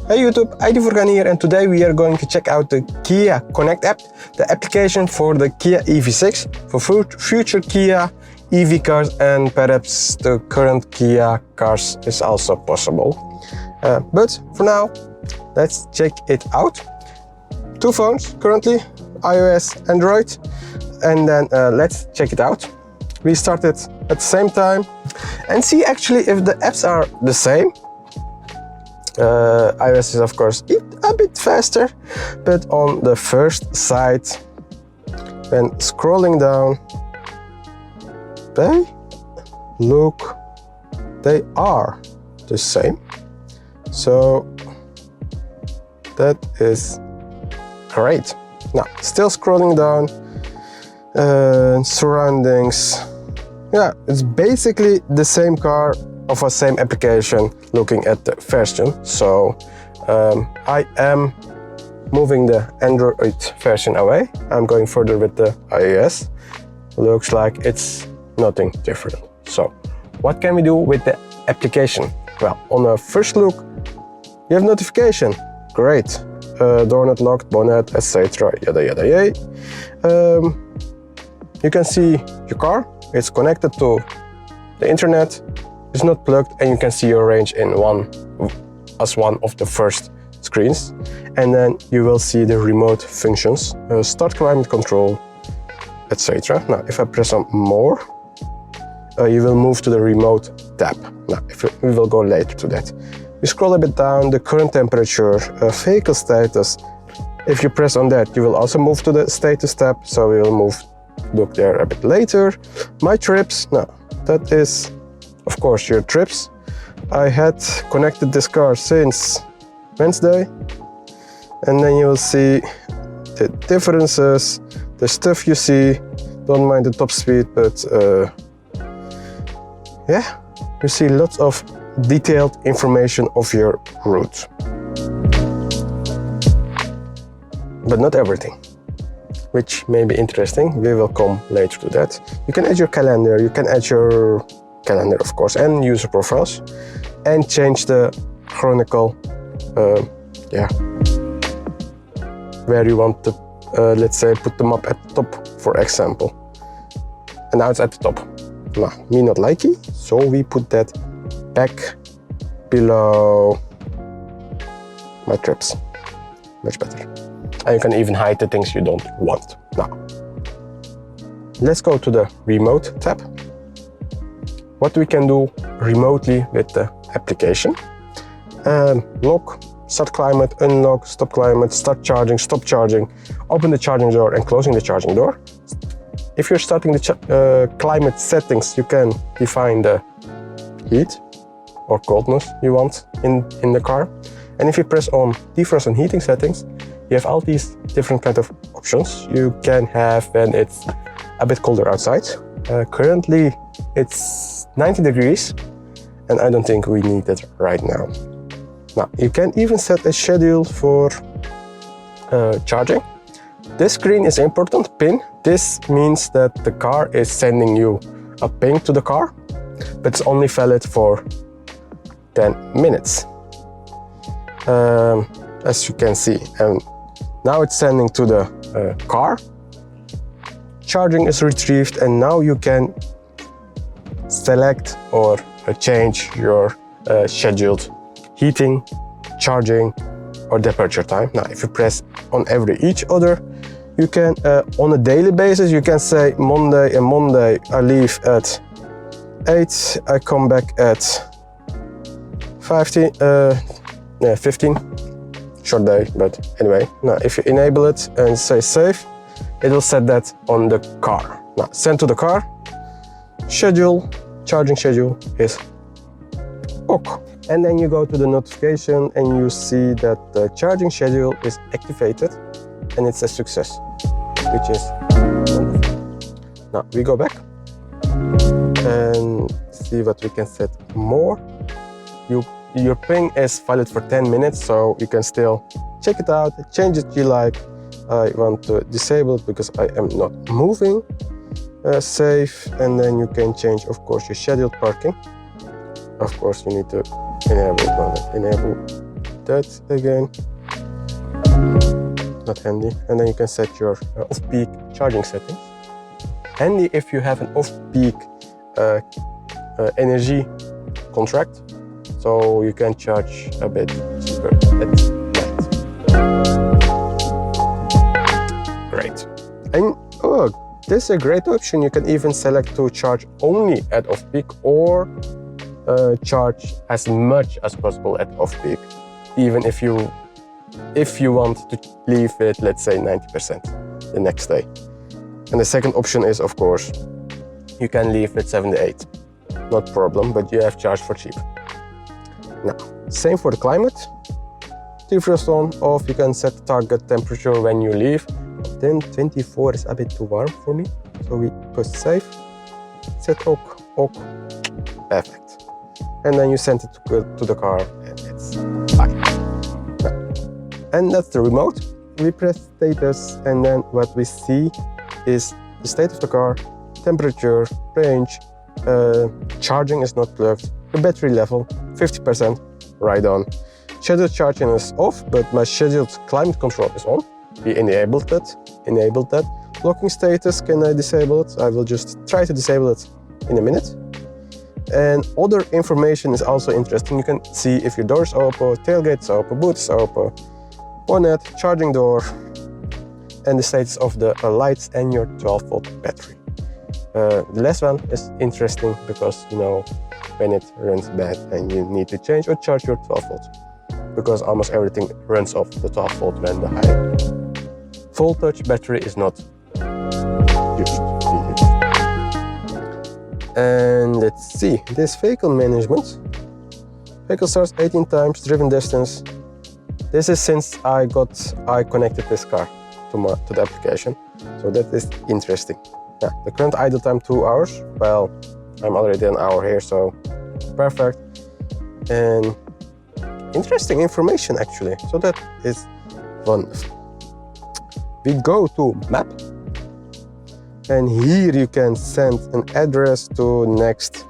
Hey YouTube, ID.Furkan here, and today we are going to check out the Kia Connect app, the application for the Kia EV6 for future Kia EV cars, and perhaps the current Kia cars is also possible. But for now, let's check it out. Two phones currently, iOS, Android, and then let's check it out. We started at the same time and see actually if the apps are the same. iOS is of course a bit faster, but on the first side, when scrolling down, they are the same. So that is great. Now, still scrolling down, surroundings. Yeah, it's basically the same car of a same application looking at the version. So I am moving the Android version away. I'm going further with the iOS. Looks like it's nothing different. So what can we do with the application? Well, on a first look, you have notification. Great. Door not locked, bonnet, etc. Yada yada yay. You can see your car. It's connected to the internet. It's not plugged, and you can see your range in one of the first screens. And then you will see the remote functions, start climate control, etc. Now, if I press on more, you will move to the remote tab. Now, we will go later to that. You scroll a bit down, the current temperature, vehicle status. If you press on that, you will also move to the status tab. So we will look there a bit later. My trips. Now, that is of course your trips. I had connected this car since Wednesday, and then you will see the differences, the stuff you see. Don't mind the top speed, but yeah, you see lots of detailed information of your route, but not everything, which may be interesting. We will come later to that. You can add your calendar, of course, and user profiles, and change the chronicle, where you want to, let's say, put them up at the top, for example. And now it's at the top. Now, me not like it, so we put that back below my trips. Much better. And you can even hide the things you don't want. Now, let's go to the remote tab. What we can do remotely with the application. Lock, start climate, unlock, stop climate, start charging, stop charging, open the charging door and closing the charging door. If you're starting the climate settings, you can define the heat or coldness you want in the car. And if you press on defrost and heating settings, you have all these different kind of options you can have when it's a bit colder outside. Currently, it's 90 degrees, and I don't think we need it right now. Now, you can even set a schedule for charging. This screen is important, pin. This means that the car is sending you a ping to the car, but it's only valid for 10 minutes. As you can see, and now it's sending to the car. Charging is retrieved, and now you can select or change your scheduled heating, charging, or temperature time. Now, if you press on each other, you can, on a daily basis, you can say Monday I leave at 8, I come back at 15, short day, but anyway. Now, if you enable it and say save, it will set that on the car. Now, send to the car, schedule, charging schedule is OK. And then you go to the notification and you see that the charging schedule is activated and it's a success, which is wonderful. Now, we go back and see what we can set more. Your ping is valid for 10 minutes, so you can still check it out, change it you like. I want to disable it because I am not moving. Save, and then you can change, of course, your scheduled parking. Of course, you need to enable that again. Not handy. And then you can set your off-peak charging settings. Handy if you have an off-peak energy contract, so you can charge a bit cheaper at night. Great. And oh, this is a great option. You can even select to charge only at off-peak or charge as much as possible at off-peak, even if you want to leave it, let's say 90% the next day. And the second option is, of course, you can leave it 78, not problem, but you have charged for cheap. Now, same for the climate. Defrost on, off, you can set the target temperature when you leave. Then 24 is a bit too warm for me, so we go save, set OK, perfect. And then you send it to the car and it's fine. And that's the remote. We press status and then what we see is the state of the car, temperature, range, charging is not plugged, the battery level, 50%, right on. Scheduled charging is off, but my scheduled climate control is on. We enabled that. Locking status, can I disable it? I will just try to disable it in a minute. And other information is also interesting. You can see if your door is open, tailgate is open, boot is open, bonnet, charging door, and the status of the lights and your 12-volt battery. The last one is interesting because you know when it runs bad and you need to change or charge your 12-volt, because almost everything runs off the 12-volt when the high voltage battery is not used. And let's see, this vehicle management. Vehicle starts 18 times, driven distance. This is since I connected this car to the application, so that is interesting. Yeah, the current idle time 2 hours. Well, I'm already an hour here, so perfect. And interesting information actually, so that is wonderful. We go to map. And here you can send an address to next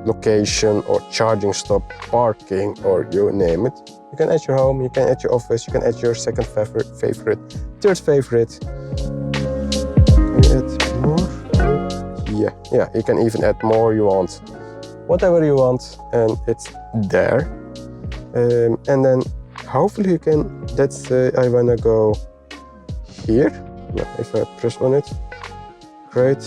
location or charging stop, parking, or you name it. You can add your home, you can add your office, you can add your second favorite, third favorite. Can you add more? Yeah, you can even add more you want. Whatever you want, and it's there. And then hopefully you can, let's say I wanna go here. Yeah, if I press on it. Great.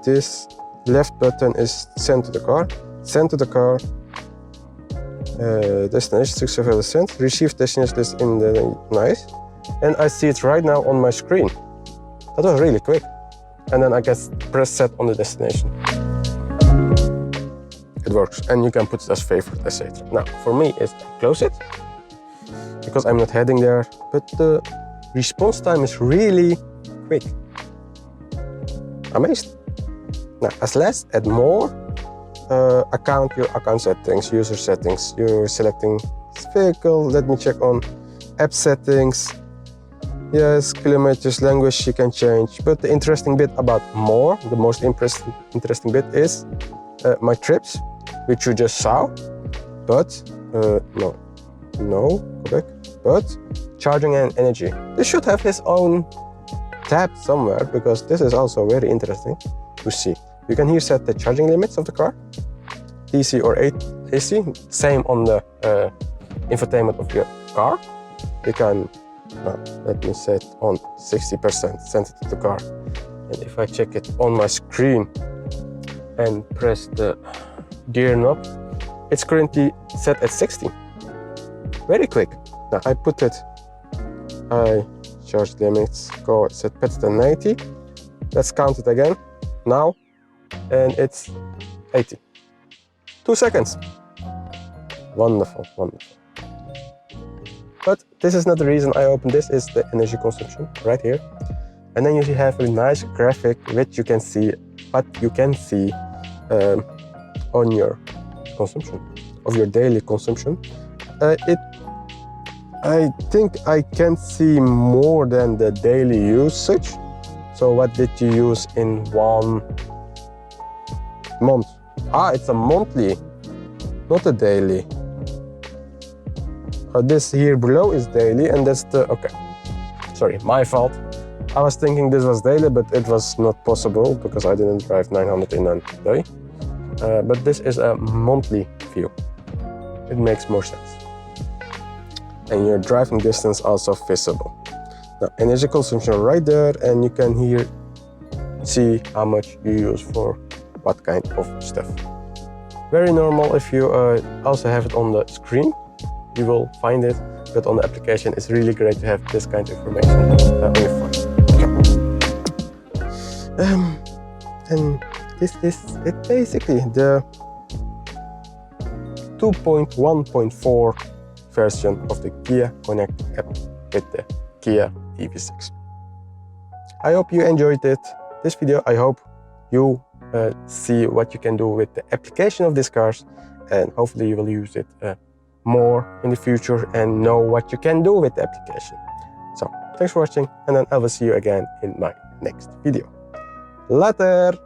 This left button is send to the car. Send to the car. Destination successfully sent. Receive destination list in the nice. And I see it right now on my screen. That was really quick. And then I guess press set on the destination. It works, and you can put it as favorite, etc. Now, for me, is close it because I'm not heading there. But the response time is really quick. Amazed. Now, as last, add more. Your account settings, user settings. You're selecting vehicle. Let me check on app settings. Yes, kilometers, language you can change. But the interesting bit about more, the most interesting bit is my trips, which you just saw. But no, go back. But charging and energy. This should have his own tab somewhere, because this is also very interesting to see. You can here set the charging limits of the car, DC or AC, same on the infotainment of your car. You can, let me set on 60%, send it to the car. And if I check it on my screen and press the gear knob, it's currently set at 60. Very quick. Now I put it, charge limits, go set better than 90. Let's count it again now, and it's 80. 2 seconds. Wonderful, wonderful. But this is not the reason I opened this, is the energy consumption right here. And then you have a nice graphic which you can see what you can see on your consumption, of your daily consumption. I think I can see more than the daily usage. So what did you use in 1 month? It's a monthly, not a daily. This here below is daily, and that's the, okay, sorry, my fault. I was thinking this was daily, but it was not possible because I didn't drive 900 in a day. But this is a monthly view. It makes more sense. And your driving distance also visible. Now, energy consumption right there, and you can here see how much you use for what kind of stuff. Very normal. If you also have it on the screen, you will find it, but on the application it's really great to have this kind of information on your phone. And this is it basically, the 2.1.4 version of the Kia Connect app with the Kia EV6. I hope you enjoyed this video. I hope you see what you can do with the application of these cars, and hopefully you will use it more in the future and know what you can do with the application. So thanks for watching, and then I will see you again in my next video. Later!